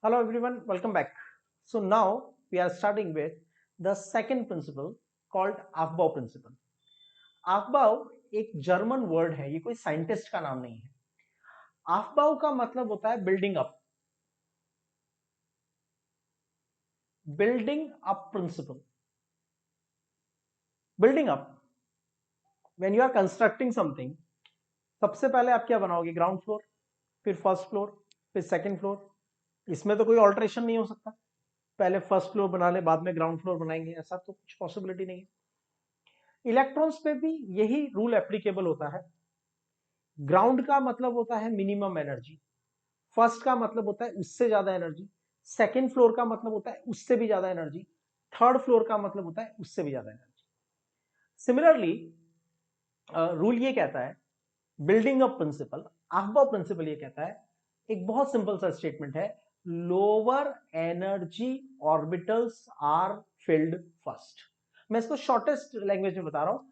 Hello everyone, welcome back. So now we are starting with the second principle called Aufbau principle. Aufbau एक German word है, ये कोई scientist का नाम नहीं है. Aufbau का मतलब होता है building up. Building up principle. Building up. When you are constructing something, सबसे पहले आप क्या बनाओगे? ग्राउंड फ्लोर, फिर फर्स्ट फ्लोर, फिर सेकंड फ्लोर. इसमें तो कोई ऑल्ट्रेशन नहीं हो सकता. पहले फर्स्ट फ्लोर बना ले, बाद में ग्राउंड फ्लोर बनाएंगे, ऐसा तो कुछ पॉसिबिलिटी नहीं है. इलेक्ट्रॉन्स पे भी यही रूल एप्लीकेबल होता है. ग्राउंड का मतलब होता है मिनिमम एनर्जी, फर्स्ट का मतलब होता है उससे ज्यादा एनर्जी, सेकंड फ्लोर का मतलब होता है उससे भी ज्यादा एनर्जी, थर्ड फ्लोर का मतलब होता है उससे भी ज्यादा एनर्जी. सिमिलरली रूल ये कहता है, building up principle, Aufbau principle ये कहता है, एक बहुत सिंपल सा स्टेटमेंट है, lower energy orbitals are filled first. मैं इसको शॉर्टेस्ट लैंग्वेज में बता रहा हूं.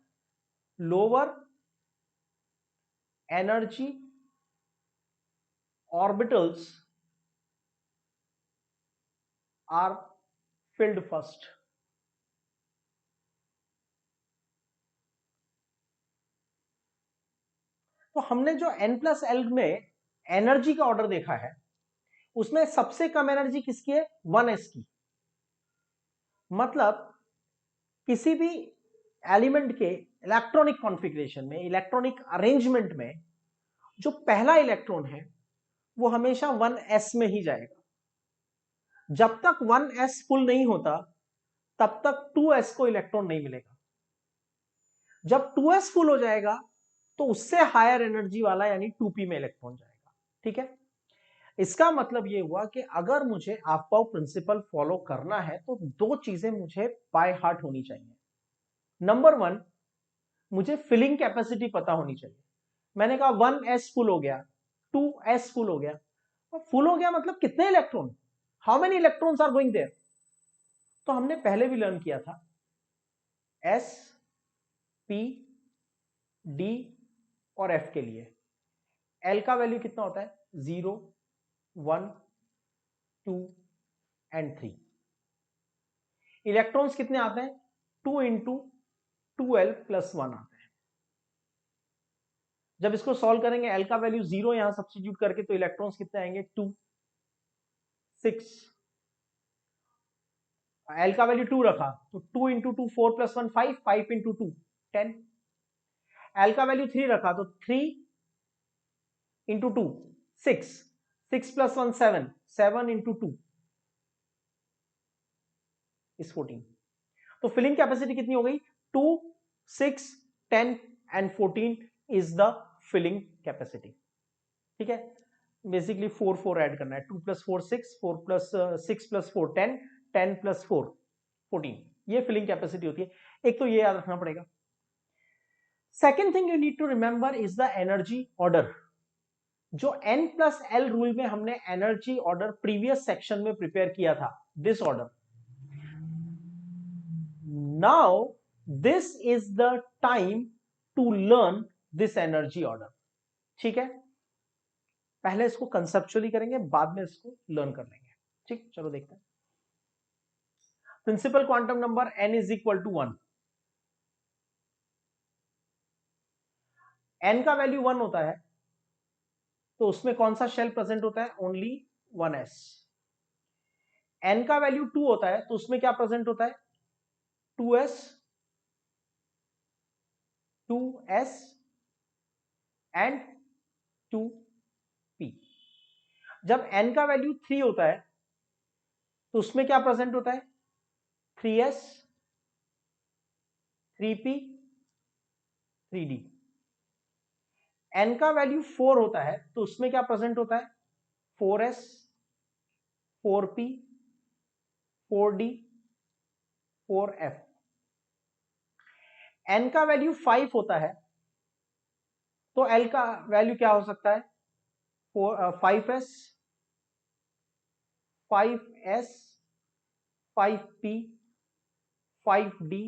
Lower energy orbitals are filled first. तो हमने जो n+l में एनर्जी का ऑर्डर देखा है, उसमें सबसे कम एनर्जी किसकी है? 1s की. मतलब किसी भी एलिमेंट के इलेक्ट्रॉनिक कॉन्फ़िगरेशन में, इलेक्ट्रॉनिक अरेंजमेंट में, जो पहला इलेक्ट्रॉन है वो हमेशा 1s में ही जाएगा. जब तक 1s फुल नहीं होता तब तक 2s को इलेक्ट्रॉन नहीं मिलेगा. जब 2s फुल हो जाएगा तो उससे हायर एनर्जी वाला यानी 2p में इलेक्ट्रॉन जाएगा. ठीक है. इसका मतलब ये हुआ कि अगर मुझे आफ्बाउ प्रिंसिपल फॉलो करना है तो दो चीजें मुझे बाय हार्ट होनी चाहिए. नंबर वन, मुझे फिलिंग कैपेसिटी पता होनी चाहिए. मैंने कहा 1s फुल हो गया, 2s फुल हो गया. फुल हो गया मतलब कितने electron, how many electrons are going there. तो हमने पहले भी लर्न किया था, s, p, d और f के लिए l का वैल्यू कितना होता है? 0, 1, 2 एंड 3. इलेक्ट्रॉन्स कितने आते हैं? 2 इंटू 2l प्लस 1 आते हैं. जब इसको सॉल्व करेंगे, l का वैल्यू 0 यहां सब्स्टिट्यूट करके, तो इलेक्ट्रॉन्स कितने आएंगे? 2, 6. l का वैल्यू 2 रखा तो 2 इंटू 2 4 प्लस 1 5, 5 इंटू 2 10. l का वैल्यू 3 रखा तो 3 इंटू 2 6, 6 प्लस 1 7, 7 इंटू 2 इज 14. तो फिलिंग कैपेसिटी कितनी हो गई? 2, 6, 10 and 14 is the filling capacity. ठीक है. बेसिकली 4 4 ऐड करना है. 2 प्लस 4 6, 4 प्लस 6 प्लस 4 10, 10 प्लस 4 14. ये फिलिंग कैपेसिटी होती है. एक तो ये याद रखना पड़ेगा. Second thing you need to remember is the energy order. जो n+l रूल में हमने एनर्जी ऑर्डर प्रीवियस सेक्शन में प्रिपेयर किया था, this order. Now this is the time to learn this energy order. ठीक है. पहले इसको कंसेप्चुअली करेंगे, बाद में इसको लर्न कर लेंगे. ठीक, चलो देखते हैं. Principal quantum number n is equal to 1. n का वैल्यू 1 होता है तो उसमें कौन सा शेल प्रेजेंट होता है? Only 1s. n का वैल्यू 2 होता है तो उसमें क्या प्रेजेंट होता है? 2s, 2s and 2p. जब n का वैल्यू 3 होता है तो उसमें क्या प्रेजेंट होता है? 3s, 3p, 3d. n का वैल्यू 4 होता है तो उसमें क्या प्रेजेंट होता है? 4s, 4p, 4d, 4f. n का वैल्यू 5 होता है तो l का वैल्यू क्या हो सकता है? 5s, 5s, 5p, 5d,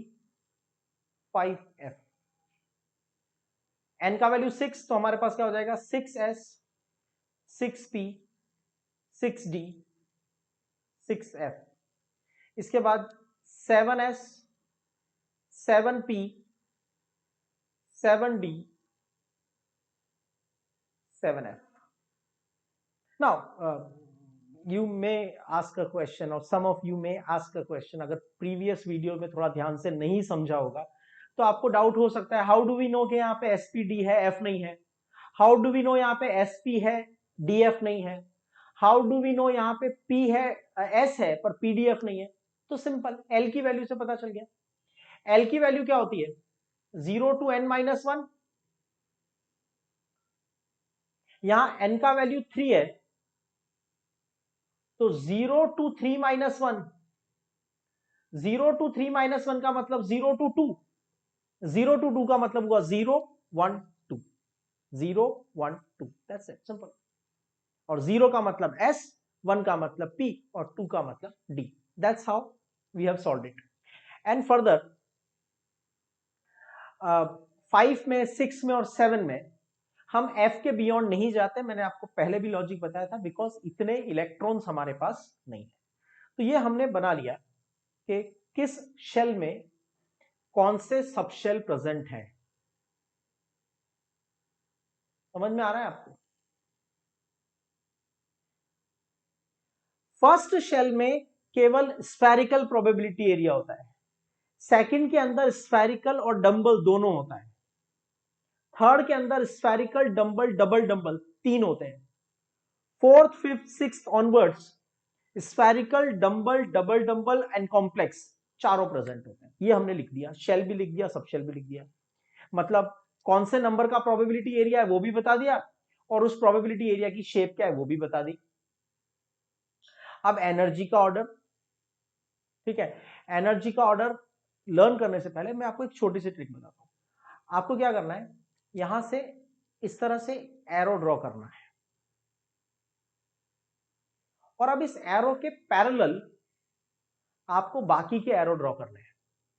5f. n का वैल्यू 6 तो हमारे पास क्या हो जाएगा? 6s, 6p, 6d, 6f, इसके बाद 7s, 7p, 7d, 7f. Now you may ask a question, or some of you may ask a question. अगर previous video में थोड़ा ध्यान से नहीं समझा होगा तो आपको डाउट हो सकता है, हाउ डू वी नो कि यहाँ पे SPD है, F नहीं है? हाउ डू वी नो यहाँ पे SP है, DF नहीं है? हाउ डू वी नो यहाँ पे P है, S है पर PDF नहीं है? तो सिंपल, L की वैल्यू से पता चल गया. L की वैल्यू क्या होती है? 0 to n-1. यहां n का वैल्यू 3 है, तो 0 to 3-1. 0 to 3-1 का मतलब 0 to 2. 0 to 2 का मतलब हुआ 0 1 2. 0 1 2. That's it, simple. और 0 का मतलब S, 1 का मतलब P और 2 का मतलब D. That's how we have solved it. And further 5 में, 6 में और 7 में हम F के बियॉन्ड नहीं जाते. मैंने आपको पहले भी लॉजिक बताया था, बिकॉज इतने इलेक्ट्रॉन्स हमारे पास नहीं है. तो ये हमने बना लिया कि किस शेल में कौन से सब शेल प्रेजेंट हैं. समझ में आ रहा है आपको? फर्स्ट शेल में केवल स्फेरिकल प्रोबेबिलिटी एरिया होता है. सेकंड के अंदर स्फेरिकल और डंबल दोनों होता है. थर्ड के अंदर स्फेरिकल, डंबल, डबल डंबल तीन होते हैं. Fourth, fifth, sixth onwards spherical, dumbbell, double dumbbell and complex चारों प्रेजेंट होते हैं. ये हमने लिख दिया, शेल भी लिख दिया, सब शेल भी लिख दिया. मतलब कौन से नंबर का प्रोबेबिलिटी एरिया है वो भी बता दिया, और उस प्रोबेबिलिटी एरिया की शेप क्या है वो भी बता दी. अब एनर्जी का ऑर्डर, ठीक है, एनर्जी का ऑर्डर लर्न करने से पहले मैं आपको एक छोटी सी ट्रिक बताता हूं. आपको क्या करना है, यहां से इस तरह से एरो ड्रॉ करना है, और अब इस एरो के पैरेलल आपको बाकी के एरो ड्रॉ करने हैं.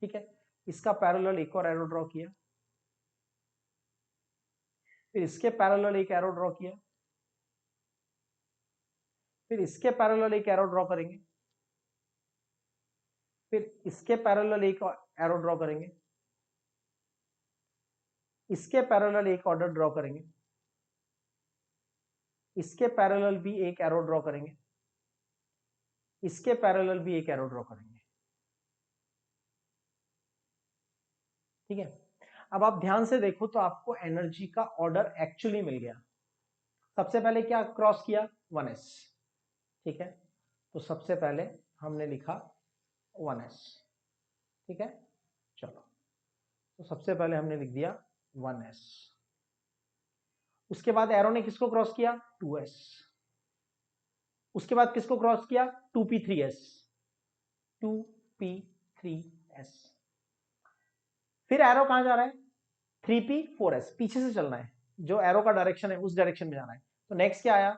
ठीक है, इसका पैरेलल एक और एरो ड्रॉ किया, फिर इसके पैरेलल एक एरो ड्रॉ किया, फिर इसके पैरेलल एक एरो ड्रॉ करेंगे, फिर इसके पैरेलल एक एरो ड्रॉ करेंगे, इसके पैरेलल एक ऑर्डर ड्रॉ करेंगे, इसके पैरेलल भी एक एरो ड्रॉ करेंगे, इसके पैरेलल भी एक एरो ड्रॉ करेंगे. ठीक है, अब आप ध्यान से देखो तो आपको एनर्जी का ऑर्डर एक्चुअली मिल गया. सबसे पहले क्या क्रॉस किया, 1s. ठीक है, तो सबसे पहले हमने लिखा 1s. ठीक है, चलो, तो सबसे पहले हमने लिख दिया 1s. उसके बाद एरो ने किसको क्रॉस किया, 2s. उसके बाद किसको क्रॉस किया, 2p3s. 2p3s. फिर एरो कहां जा रहा है, 3p4s. पीछे से चलना है, जो एरो का डायरेक्शन है उस डायरेक्शन में जाना है. तो नेक्स्ट क्या आया,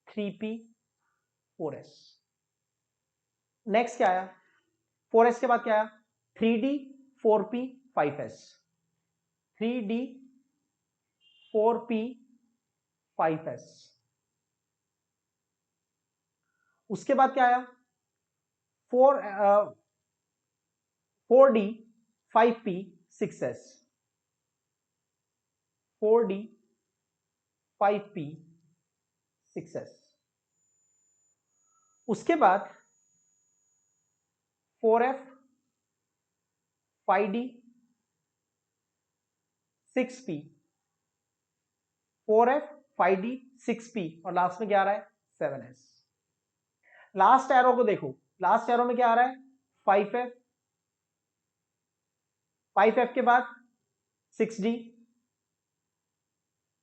3p4s. नेक्स्ट क्या आया, 4s के बाद क्या आया, 3d 4p 5s. 3d 4p 5s. उसके बाद क्या आया, 4d 5p 6s. 4d 5p 6s. उसके बाद 4f 5d 6p. 4f 5d 6p और लास्ट में क्या आ रहा है, 7s. लास्ट एरो को देखो, लास्ट एरो में क्या आ रहा है, 5f. 5f के बाद 6d,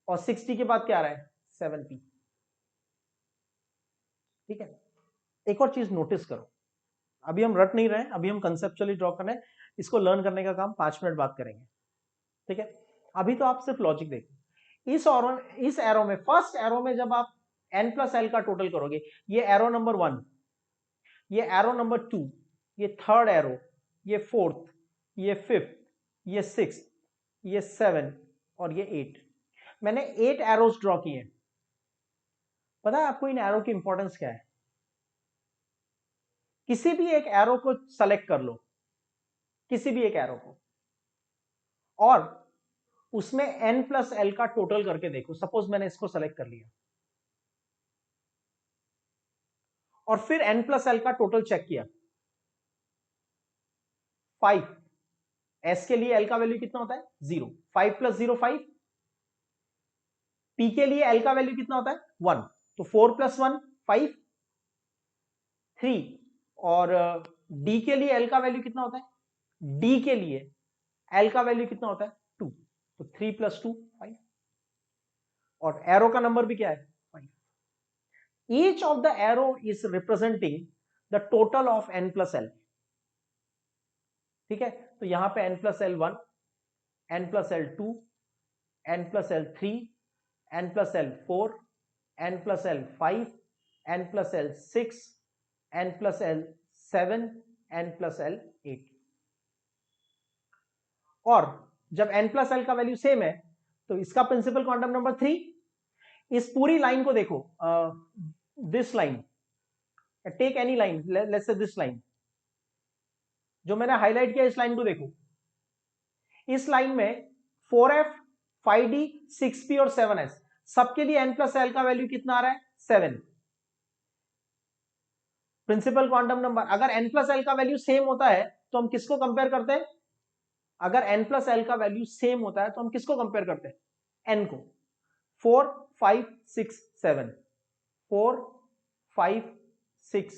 और 6d के बाद क्या आ रहा है, 7p. ठीक है, एक और चीज नोटिस करो, अभी हम रट नहीं रहे हैं, अभी हम कंसेप्चुअली ड्रॉ कर रहे हैं. इसको लर्न करने का काम 5 मिनट बाद करेंगे. ठीक है, अभी तो आप सिर्फ लॉजिक देखो. इस एरो में, फर्स्ट एरो में जब आप n+l का टोटल करोगे, ये एरो नंबर 1, ये एरो नंबर 2, ये थर्ड एरो, ये फोर्थ, ये फिफ्थ, ये सिक्स्थ, ये 7 और ये 8. मैंने 8 एरोस ड्रॉ किए. पता है आपको इन एरो की इंपॉर्टेंस क्या है? किसी भी एक एरो को सेलेक्ट कर लो, किसी भी एक एरो को, और उसमें n प्लस एल का टोटल करके देखो। सपोज मैंने इसको सेलेक्ट कर लिया और फिर n प्लस एल का टोटल चेक किया, 5। s के लिए l का वैल्यू कितना होता है? 0। 5 प्लस 0 5। p के लिए l का वैल्यू कितना होता है? 1। तो 4 प्लस 1 5 3। और d के लिए l का वैल्यू कितना होता है? d के लिए l का वैल्यू कितना होता है? 2। तो 3 प्लस 2 5। और एरो का नंबर भी क्या है? 5। Each of the arrow is representing the total of n plus L. ठीक है, तो यहां पे n plus L 1, n plus L 2, n plus L 3, n plus L 4, n plus L 5, n plus L 6, n plus L 7, n plus L 8। और जब n plus L का value same है तो इसका प्रिंसिपल क्वांटम नंबर 3। इस पूरी line को देखो, this line, take any line, let's say this line, जो मैंने हाईलाइट किया, इस लाइन को देखो। इस लाइन में 4f 5d 6p और 7s, सबके लिए n प्लस एल का वैल्यू कितना आ रहा है? 7। प्रिंसिपल क्वांटम नंबर, अगर n प्लस एल का वैल्यू सेम होता है तो हम किसको कंपेयर करते हैं? अगर n प्लस एल का वैल्यू सेम होता है तो हम किसको कंपेयर करते हैं? n को। 4 5 6 7, 4 5 6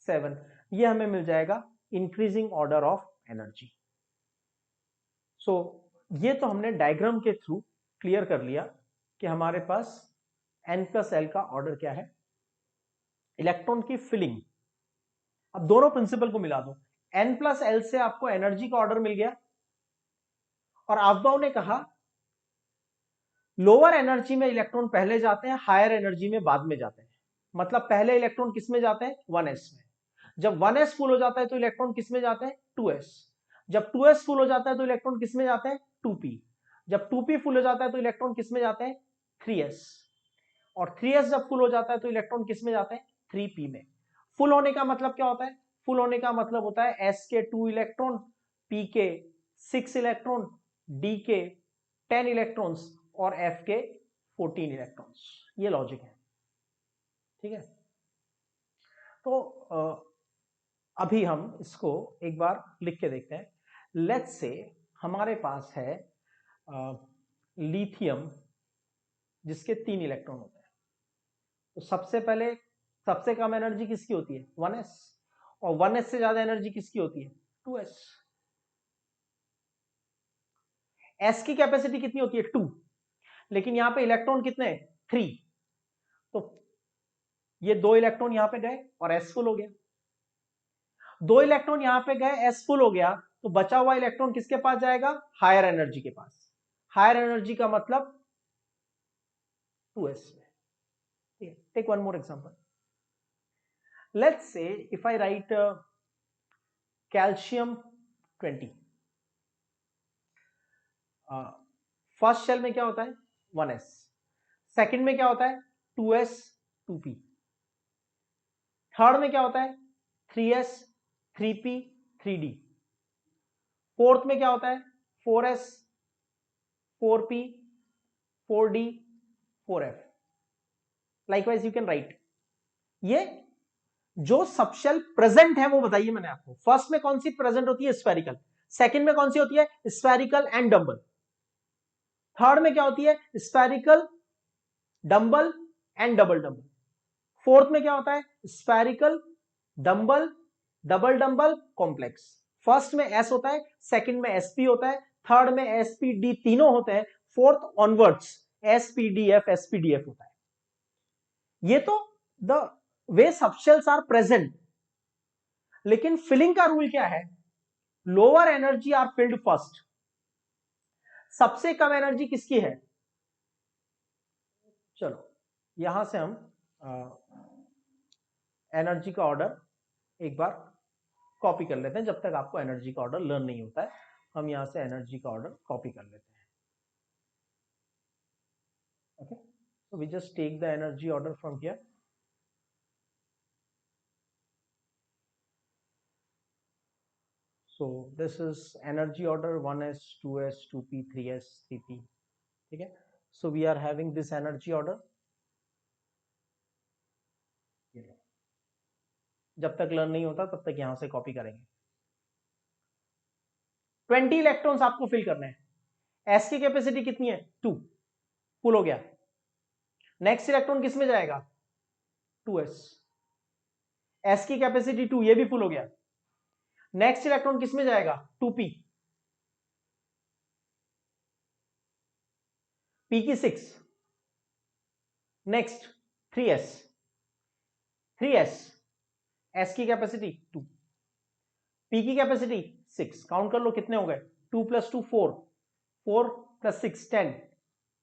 7, ये हमें मिल जाएगा इंक्रीजिंग ऑर्डर ऑफ एनर्जी। सो ये तो हमने डायग्राम के थ्रू क्लियर कर लिया कि हमारे पास n प्लस एल का ऑर्डर क्या है। इलेक्ट्रॉन की फिलिंग, अब दोनों प्रिंसिपल को मिला दो, n प्लस एल से आपको एनर्जी का ऑर्डर मिल गया। और अफबाउ ने कहा लोअर एनर्जी में इलेक्ट्रॉन पहले जाते हैं, हायर एनर्जी में बाद में जाते हैं। मतलब पहले इलेक्ट्रॉन किस में जाते हैं? 1s में। जब 1s फुल हो जाता है तो इलेक्ट्रॉन किस में जाते हैं? 2s। जब 2s फुल हो जाता है तो इलेक्ट्रॉन किस में जाते हैं? 2p। जब 2p फुल हो जाता है तो इलेक्ट्रॉन किस में जाते हैं? 3s। और 3s जब फुल हो जाता है तो इलेक्ट्रॉन किस में जाते हैं? 3p में। फुल होने का मतलब क्या होता है? फुल होने का मतलब होता है s के 2 इलेक्ट्रॉन, p के 6 इलेक्ट्रॉन, d के 10 इलेक्ट्रॉन्स और f के 14 इलेक्ट्रॉन्स। ये लॉजिक है। ठीक है, तो अभी हम इसको एक बार लिख के देखते हैं। लेट्स से हमारे पास है लिथियम जिसके 3 इलेक्ट्रॉन होते हैं। तो सबसे पहले सबसे कम एनर्जी किसकी होती है? 1s। और 1s से ज्यादा एनर्जी किसकी होती है? 2s। s की कैपेसिटी कितनी होती है? 2। लेकिन यहां पे इलेक्ट्रॉन कितने हैं? 3। तो ये 2 इलेक्ट्रॉन यहां पे गए और s फुल हो गया। 2 इलेक्ट्रॉन यहां पे गए, s फुल हो गया, तो बचा हुआ इलेक्ट्रॉन किसके पास जाएगा? हायर एनर्जी के पास। हायर एनर्जी का मतलब 2s में। Take one more example. Let's say if I write calcium 20। First shell में क्या होता है? 1s। सेकंड में क्या होता है? 2s 2p। थर्ड में क्या होता है? 3s 3p 3d। फोर्थ में क्या होता है? 4s 4p 4d 4f। Likewise you can write. ये जो सबशेल प्रेजेंट है वो बताइए मैंने आपको। फर्स्ट में कौन सी प्रेजेंट होती है? स्फेरिकल। सेकंड में कौन सी होती है? Spherical and dumbbell. थर्ड में क्या होती है? Spherical dumbbell and double dumbbell. Fourth में क्या होता है? Spherical dumbbell double dumbbell complex. First में एस होता है, सेकंड में एसपी होता है, थर्ड में एसपीडी तीनों होते हैं, फोर्थ ऑनवर्ड्स एसपीडीएफ एसपीडीएफ होता है। ये तो the way subshells are present. लेकिन फिलिंग का रूल क्या है? Lower energy are filled first. सबसे कम एनर्जी किसकी है? चलो यहां से हम एनर्जी का ऑर्डर एक बार कॉपी कर लेते हैं। जब तक आपको एनर्जी का ऑर्डर लर्न नहीं होता है, हम यहां से एनर्जी का ऑर्डर कॉपी कर लेते हैं। Okay, so we just take the energy order from here. So this is energy order 1s 2s 2p 3s 3p, ठीक है। So we are having this energy order. जब तक लर्न नहीं होता तब तक यहां से कॉपी करेंगे। 20 इलेक्ट्रॉन्स आपको फिल करने हैं। एस की कैपेसिटी कितनी है? 2, फुल हो गया। नेक्स्ट इलेक्ट्रॉन किस में जाएगा? 2s। एस की कैपेसिटी 2, ये भी फुल हो गया। नेक्स्ट इलेक्ट्रॉन किस में जाएगा? 2p, p की 6। नेक्स्ट 3s, 3s, s की कैपेसिटी 2, p की कैपेसिटी 6। काउंट कर लो कितने हो गए? 2 + 2 4, 4 + 6 10,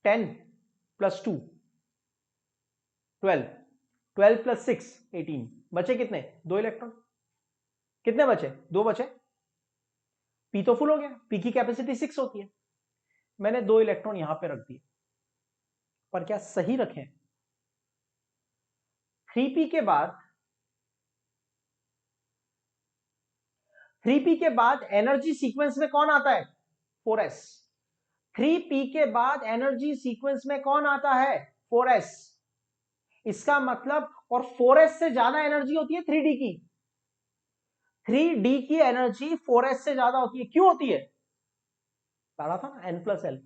10 + 2 12, 12 + 6 18। बचे कितने? 2 इलेक्ट्रॉन। कितने बचे? 2 बचे। p तो फुल हो गया, p की कैपेसिटी 6 होती है। मैंने 2 इलेक्ट्रॉन यहां पे रख दिए, पर क्या सही रखें? 3p के बाद 3p के बाद एनर्जी सीक्वेंस में कौन आता है? 4s। 3p के बाद एनर्जी सीक्वेंस में कौन आता है? 4s। इसका मतलब, और 4s से ज्यादा एनर्जी होती है 3d की। 3d की एनर्जी 4s से ज्यादा होती है। क्यों होती है? पढ़ा था ना, n+l।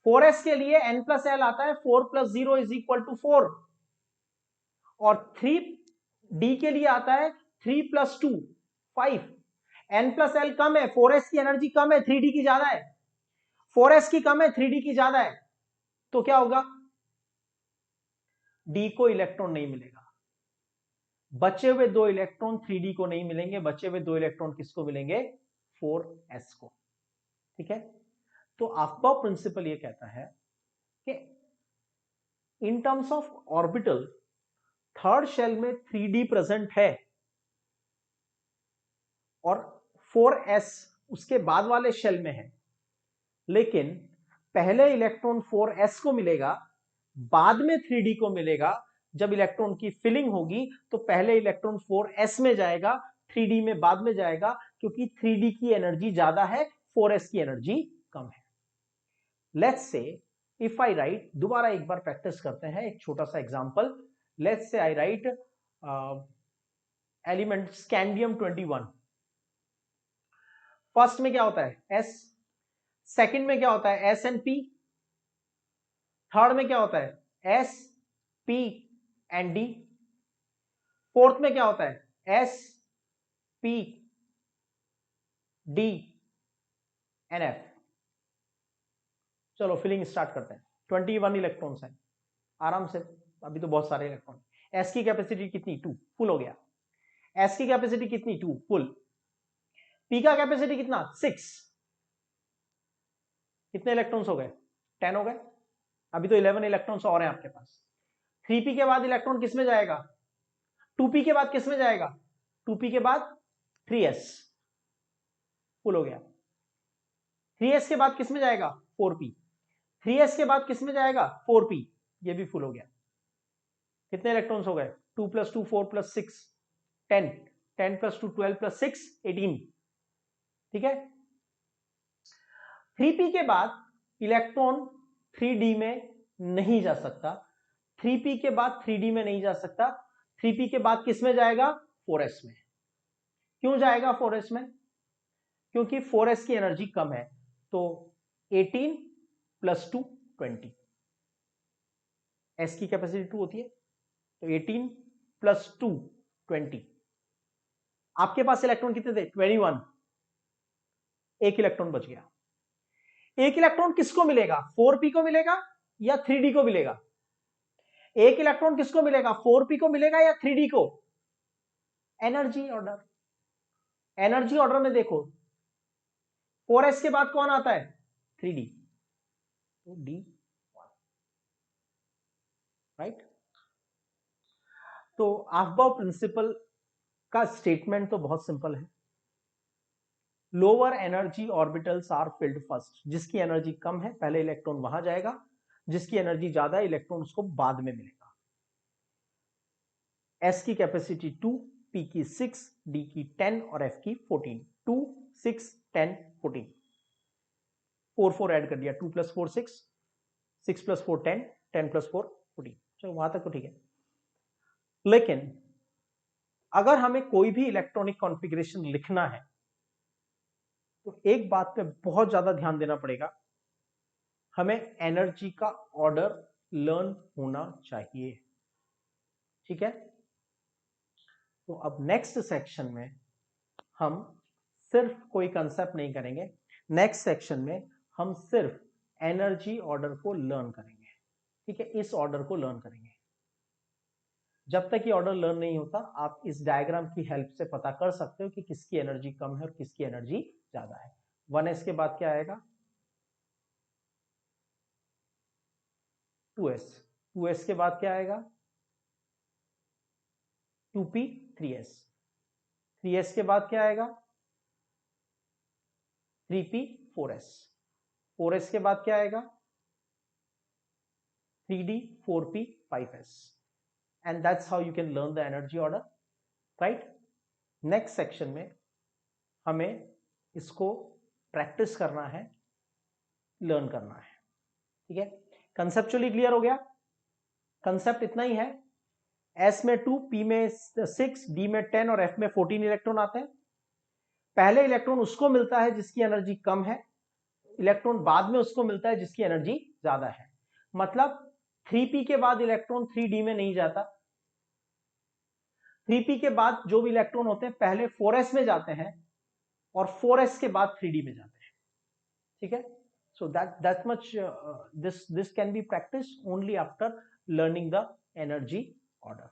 4s के लिए n+l आता है, 4 + 0 = 4। और 3d के लिए आता है 3 + 2 5। n+l कम है, 4s की एनर्जी कम है, 3d की ज्यादा है। 4s की कम है, 3d की ज्यादा है, तो क्या होगा? d को इलेक्ट्रॉन नहीं मिलेगा। बचे हुए 2 इलेक्ट्रॉन 3d को नहीं मिलेंगे, बचे हुए 2 इलेक्ट्रॉन किसको मिलेंगे? 4s को, ठीक है। तो आफ्बाउ प्रिंसिपल ये कहता है कि in terms of orbital, third shell में 3d प्रेजेंट है और 4s उसके बाद वाले शेल में है, लेकिन पहले इलेक्ट्रॉन 4s को मिलेगा, बाद में 3d को मिलेगा। जब इलेक्ट्रॉन की फिलिंग होगी तो पहले इलेक्ट्रॉन 4s में जाएगा, 3d में बाद में जाएगा, क्योंकि 3d की एनर्जी ज्यादा है, 4s की एनर्जी कम है। Let's say if I right, दोबारा एक बार प्रैक्टिस करते हैं, एक छोटा सा एग्जांपल। लेट्स से आई राइट एलिमेंट स्कैंडियम 21। फर्स्ट में क्या होता है? s। सेकंड में क्या होता है? s and p। थर्ड में क्या होता है? s, p and d। Fourth में क्या होता है? s, p, d and f। चलो फिलिंग स्टार्ट करते हैं। 21 इलेक्ट्रॉन्स हैं, आराम से, अभी तो बहुत सारे इलेक्ट्रॉन। s की कैपेसिटी कितनी? 2, फुल हो गया। s की कैपेसिटी कितनी? 2, फुल। p का कैपेसिटी कितना? 6। कितने इलेक्ट्रॉन्स हो गए? 10 हो गए। अभी तो 11 इलेक्ट्रॉन्स और हैं आपके पास। 3p के बाद इलेक्ट्रॉन किस में जाएगा? 2p के बाद किस में जाएगा? 2p के बाद 3s, फुल हो गया। 3s के बाद किस में जाएगा? 4p। 3s के बाद किस में जाएगा? 4p, ये भी फुल हो गया। कितने इलेक्ट्रॉन्स हो गए? 2 + 2 4 + 6 10, 10 + 2 12 + 6 18, ठीक है। 3p के बाद इलेक्ट्रॉन 3d में नहीं जा सकता, 3p के बाद 3d में नहीं जा सकता, 3p के बाद किस में जाएगा? 4s में। क्यों जाएगा 4s में? क्योंकि 4s की एनर्जी कम है, तो 18 + 2 20। s की कैपेसिटी 2 होती है, तो 18 + 2 20। आपके पास इलेक्ट्रॉन कितने थे? 21। एक इलेक्ट्रॉन बच गया। एक इलेक्ट्रॉन किसको मिलेगा? 4p को मिलेगा या 3d को मिलेगा? एक इलेक्ट्रॉन किसको मिलेगा? 4p को मिलेगा या 3d को? Energy order. एनर्जी ऑर्डर में देखो, 4s के बाद कौन आता है? 3d, तो d, राइट। तो आफ्बाउ प्रिंसिपल का स्टेटमेंट तो बहुत सिंपल है। Lower energy orbitals are filled first. जिसकी एनर्जी कम है पहले इलेक्ट्रॉन वहां जाएगा, जिसकी एनर्जी ज्यादा है इलेक्ट्रॉन उसको बाद में मिलेगा। s की कैपेसिटी 2, p की 6, d की 10 और f की 14। 2 6 10 14 4 4 ऐड कर दिया, 2 + 4 6, 6 + 4 10, 10 + 4 14। चलो वहां तक तो ठीक है। लेकिन अगर हमें कोई भी इलेक्ट्रॉनिक कॉन्फ़िगरेशन लिखना है तो एक बात पे बहुत ज्यादा ध्यान देना पड़ेगा, हमें एनर्जी का ऑर्डर लर्न होना चाहिए। ठीक है, तो अब नेक्स्ट सेक्शन में हम सिर्फ कोई कंसेप्ट नहीं करेंगे, नेक्स्ट सेक्शन में हम सिर्फ एनर्जी ऑर्डर को लर्न करेंगे। ठीक है, इस ऑर्डर को लर्न करेंगे। जब तक ये ऑर्डर लर्न नहीं होता, आप इस डायग्राम की हेल्प से पता कर सकते हो कि किसकी एनर्जी कम है और किसकी एनर्जी ज्यादा है। 1s के बाद क्या आएगा? 2s। 2s के बाद क्या आएगा? 2p 3s। 3s के बाद क्या आएगा? 3p 4s। 4s के बाद क्या आएगा? 3d 4p 5s। and that's how you can learn the energy order, right? next section में हमें इसको प्रैक्टिस करना है, लर्न करना है। ठीक है, कंसेप्चुअली क्लियर हो गया? कंसेप्ट इतना ही है, S में 2, P में 6, D में 10 और F में 14 इलेक्ट्रॉन आते हैं। पहले इलेक्ट्रॉन उसको मिलता है जिसकी एनर्जी कम है, इलेक्ट्रॉन बाद में उसको मिलता है जिसकी एनर्जी ज्यादा है। मतलब 3p के बाद इलेक्ट्रॉन 3d में नहीं जाता, 3p के बाद जो भी इलेक्ट्रॉन होते हैं पहले 4s में जाते हैं और 4s के बाद 3d में जाते हैं। ठीक है, so that much this can be practiced only after learning the energy order.